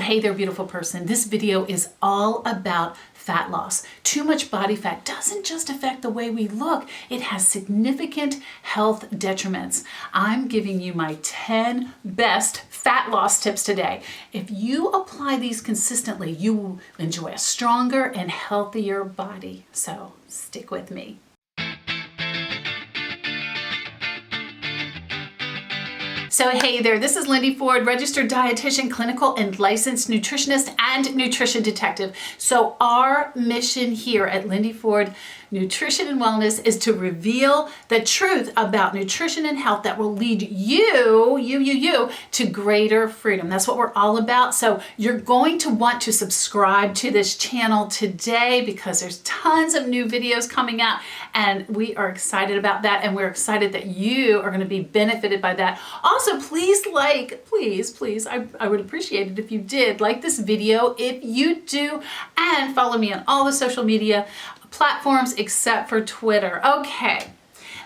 Hey there, beautiful person. This video is all about fat loss. Too much body fat doesn't just affect the way we look, it has significant health detriments. I'm giving you my 10 best fat loss tips today. If you apply these consistently, you will enjoy a stronger and healthier body. So stick with me. So hey there, this is Lindy Ford, registered dietitian, clinical and licensed nutritionist and nutrition detective. So our mission here at Lindy Ford Nutrition and Wellness is to reveal the truth about nutrition and health that will lead you to greater freedom. That's what we're all about. So you're going to want to subscribe to this channel today because there's tons of new videos coming out and we are excited about that, and we're excited that you are going to be benefited by that. Also, please I would appreciate it if you did like this video. If you do, and follow me on all the social media platforms except for Twitter. Okay,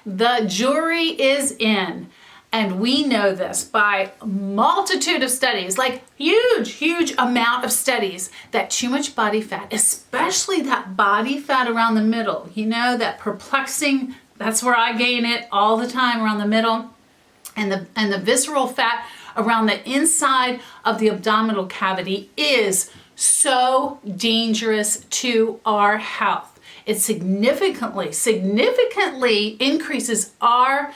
the jury is in, and we know this by a multitude of studies, like huge amount of studies, that too much body fat, especially that body fat around the middle, you know, that perplexing, that's where I gain it all the time, around the middle, and the visceral fat around the inside of the abdominal cavity is so dangerous to our health. It significantly increases our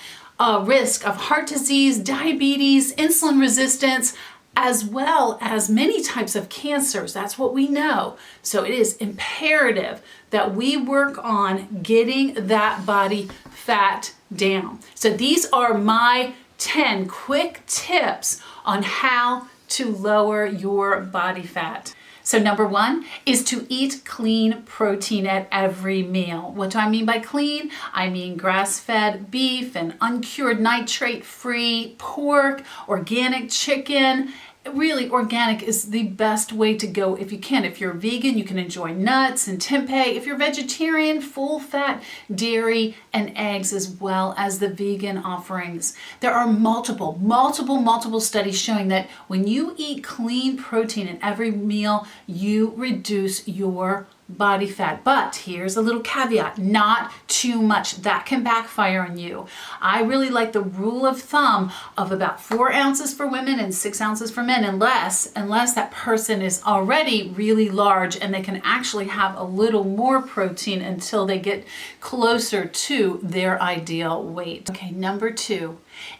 risk of heart disease, diabetes, insulin resistance, as well as many types of cancers. That's what we know. So it is imperative that we work on getting that body fat down. So these are my 10 quick tips on how to lower your body fat. So number one is to eat clean protein at every meal. What do I mean by clean? I mean grass-fed beef and uncured nitrate-free pork, organic chicken. Really, organic is the best way to go if you can. If you're vegan, you can enjoy nuts and tempeh. If you're vegetarian, full-fat dairy and eggs, as well as the vegan offerings. There are multiple studies showing that when you eat clean protein in every meal, you reduce your body fat. But here's a little caveat: not too much. That can backfire on you. I really like the rule of thumb of about 4 ounces for women and 6 ounces for men, unless that person is already really large and they can actually have a little more protein until they get closer to their ideal weight. Okay, number 2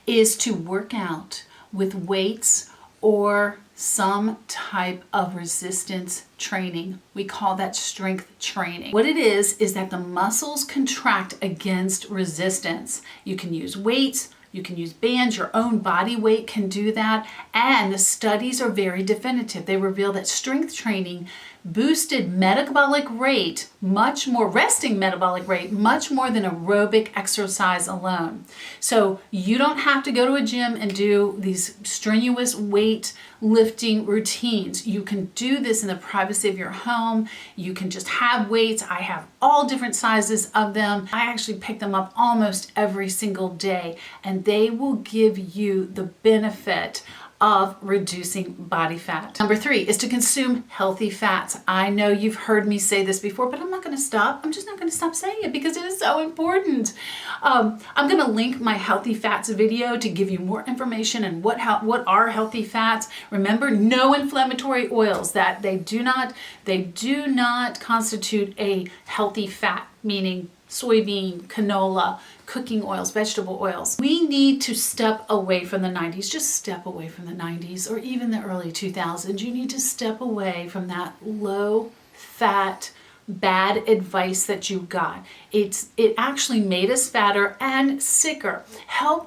is to work out with weights or some type of resistance training. We call that strength training. What it is that the muscles contract against resistance. You can use weights, you can use bands, your own body weight can do that, and the studies are very definitive. They reveal that strength training boosted metabolic rate, resting metabolic rate, much more than aerobic exercise alone. So you don't have to go to a gym and do these strenuous weight lifting routines. You can do this in the privacy of your home. You can just have weights. I have all different sizes of them. I actually pick them up almost every single day, and they will give you the benefit of reducing body fat. Number 3 is to consume healthy fats. I know you've heard me say this before, but I'm not going to stop. I'm just not going to stop saying it because it is so important. I'm going to link my healthy fats video to give you more information on what are healthy fats. Remember, no inflammatory oils. That they do not constitute a healthy fat, meaning soybean, canola, cooking oils, vegetable oils. We need to step away from the 90s. Just step away from the 90s or even the early 2000s. You need to step away from that low fat, bad advice that you got. It actually made us fatter and sicker.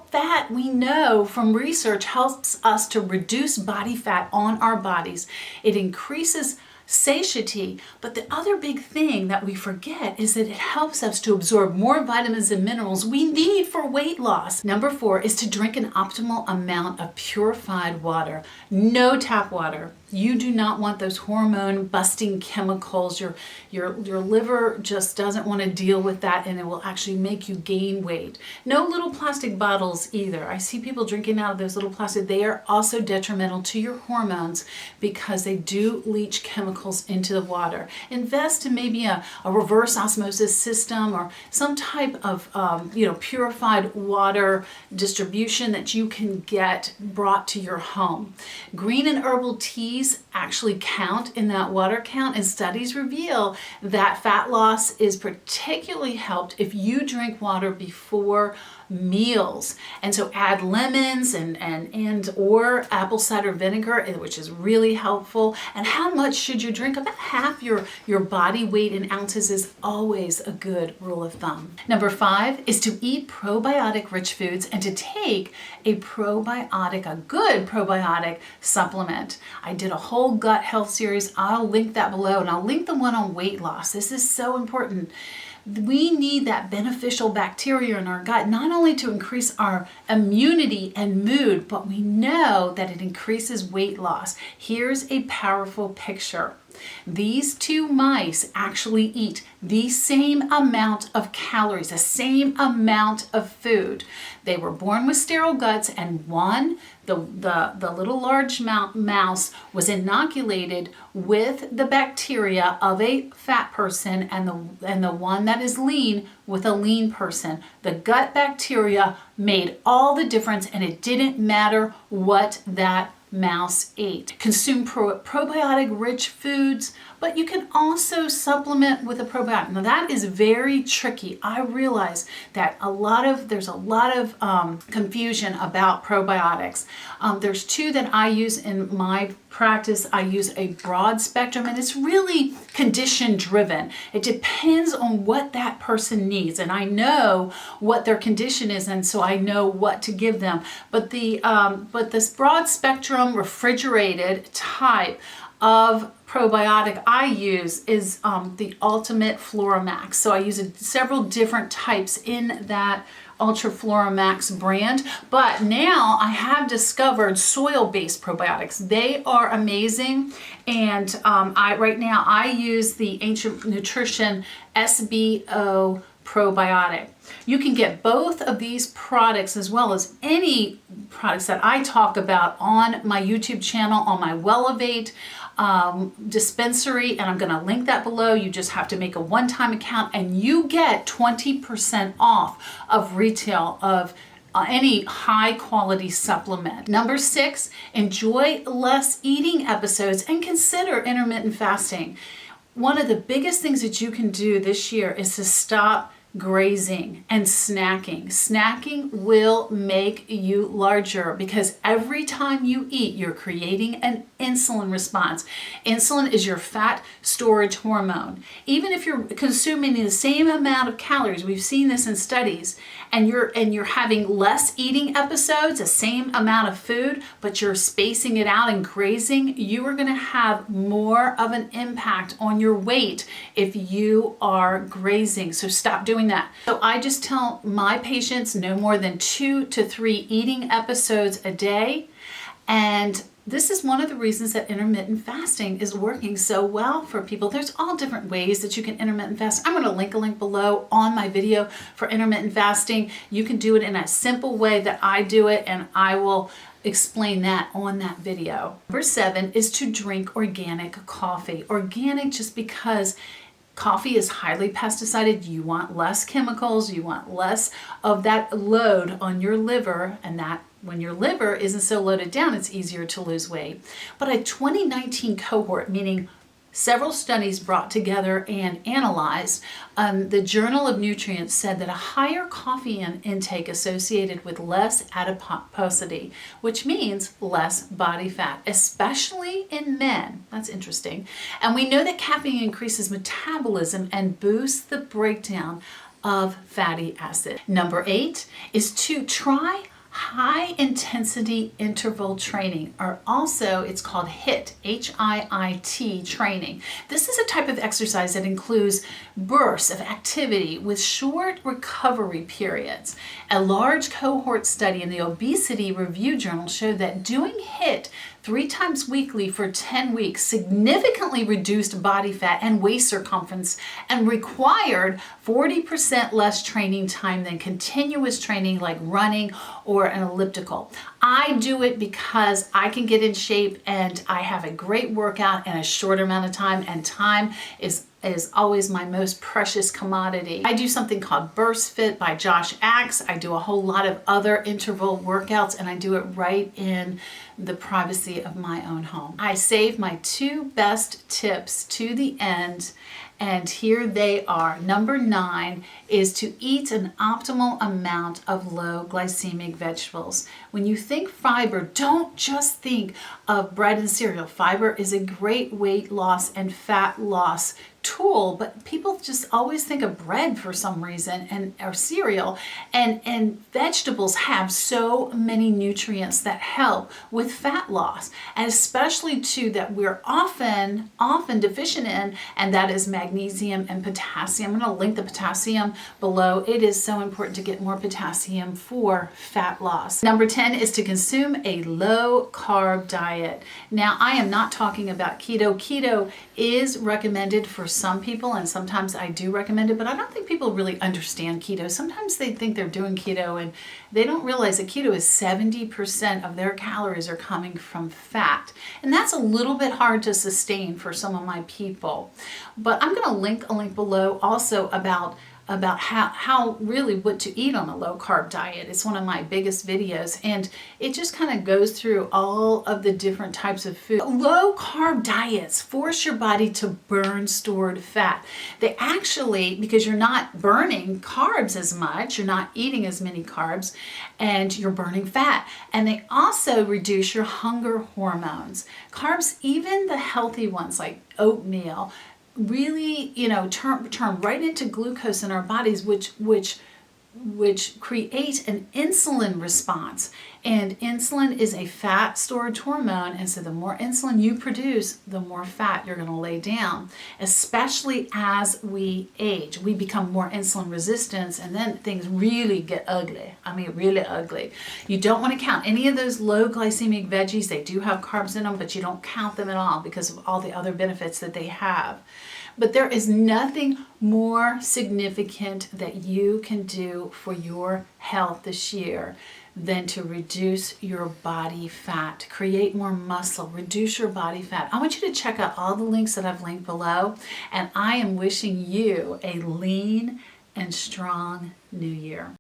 Fat, we know from research, helps us to reduce body fat on our bodies. It increases satiety, but the other big thing that we forget is that it helps us to absorb more vitamins and minerals we need for weight loss. Number 4 is to drink an optimal amount of purified water. No tap water. You do not want those hormone busting chemicals. Your liver just doesn't want to deal with that, and it will actually make you gain weight. No little plastic bottles either. I see people drinking out of those little plastic. They are also detrimental to your hormones because they do leach chemicals into the water. Invest in maybe a reverse osmosis system or some type of purified water distribution that you can get brought to your home. Green and herbal teas actually count in that water count, and studies reveal that fat loss is particularly helped if you drink water before meals. And so add lemons and or apple cider vinegar, which is really helpful. And how much should you drink? About half your body weight in ounces is always a good rule of thumb. Number 5 is to eat probiotic rich foods and to take a good probiotic supplement. I did a whole gut health series. I'll link that below, and I'll link the one on weight loss. This is so important. We need that beneficial bacteria in our gut, not only to increase our immunity and mood, but we know that it increases weight loss. Here's a powerful picture. These 2 mice actually eat the same amount of calories, the same amount of food. They were born with sterile guts, and one, the little large mouse, was inoculated with the bacteria of a fat person, and the one that is lean with a lean person. The gut bacteria made all the difference, and it didn't matter what that mouse ate. Consume probiotic rich foods, but you can also supplement with a probiotic. Now that is very tricky. I realize that there's a lot of confusion about probiotics. There's 2 that I use in my practice. I use a broad spectrum, and it's really condition driven. It depends on what that person needs, and I know what their condition is, and so I know what to give them. But this broad spectrum refrigerated type of probiotic I use is the Ultimate Floramax. So I use several different types in that Ultra Floramax brand, but now I have discovered soil-based probiotics. They are amazing, and right now I use the Ancient Nutrition SBO probiotic. You can get both of these products as well as any products that I talk about on my YouTube channel, on my Wellevate dispensary, and I'm going to link that below. You just have to make a one-time account, and you get 20% off of retail of any high quality supplement. Number 6, enjoy less eating episodes and consider intermittent fasting. One of the biggest things that you can do this year is to stop grazing and snacking. Snacking will make you larger because every time you eat, you're creating an insulin response. Insulin is your fat storage hormone. Even if you're consuming the same amount of calories, we've seen this in studies, and you're having less eating episodes, the same amount of food, but you're spacing it out and grazing, you are going to have more of an impact on your weight if you are grazing. So stop doing that. So I just tell my patients no more than 2 to 3 eating episodes a day. And this is one of the reasons that intermittent fasting is working so well for people. There's all different ways that you can intermittent fast. I'm going to link a link below on my video for intermittent fasting. You can do it in a simple way that I do it, and I will explain that on that video. Number 7 is to drink organic coffee. Organic just because coffee is highly pesticided. You want less chemicals, you want less of that load on your liver, and that when your liver isn't so loaded down, it's easier to lose weight. But a 2019 cohort, meaning several studies brought together and analyzed, the Journal of Nutrients said that a higher coffee intake associated with less adiposity, which means less body fat, especially in men. That's interesting. And we know that caffeine increases metabolism and boosts the breakdown of fatty acid. Number 8 is to try high intensity interval training, or also it's called HIIT, H-I-I-T training. This is a type of exercise that includes bursts of activity with short recovery periods. A large cohort study in the Obesity Review Journal showed that doing HIIT 3 times weekly for 10 weeks, significantly reduced body fat and waist circumference, and required 40% less training time than continuous training like running or an elliptical. I do it because I can get in shape and I have a great workout in a short amount of time, and time is always my most precious commodity. I do something called Burst Fit by Josh Axe. I do a whole lot of other interval workouts, and I do it right in the privacy of my own home. I save my 2 best tips to the end, and here they are. Number 9 is to eat an optimal amount of low glycemic vegetables. When you think fiber, don't just think of bread and cereal. Fiber is a great weight loss and fat loss tool, but people just always think of bread for some reason or cereal, and vegetables have so many nutrients that help with fat loss, and especially too that we're often deficient in, and that is magnesium and potassium. I'm going to link the potassium below. It is so important to get more potassium for fat loss. Number 10 is to consume a low carb diet. Now, I am not talking about keto. Keto is recommended for some people, and sometimes I do recommend it, but I don't think people really understand keto. Sometimes they think they're doing keto and they don't realize that keto is 70% of their calories are coming from fat, and that's a little bit hard to sustain for some of my people. But I'm going to link a link below also about how really what to eat on a low carb diet. It's one of my biggest videos, and it just kind of goes through all of the different types of food. Low carb diets force your body to burn stored fat. They actually, because you're not burning carbs as much, you're not eating as many carbs, and you're burning fat. And they also reduce your hunger hormones. Carbs, even the healthy ones like oatmeal, really, turn right into glucose in our bodies, which create an insulin response. And insulin is a fat storage hormone, and so the more insulin you produce, the more fat you're going to lay down. Especially as we age, we become more insulin resistant, and then things really get ugly. I mean, really ugly. You don't want to count any of those low glycemic veggies. They do have carbs in them, but you don't count them at all because of all the other benefits that they have. But there is nothing more significant that you can do for your health this year than to reduce your body fat, create more muscle, reduce your body fat. I want you to check out all the links that I've linked below, and I am wishing you a lean and strong new year.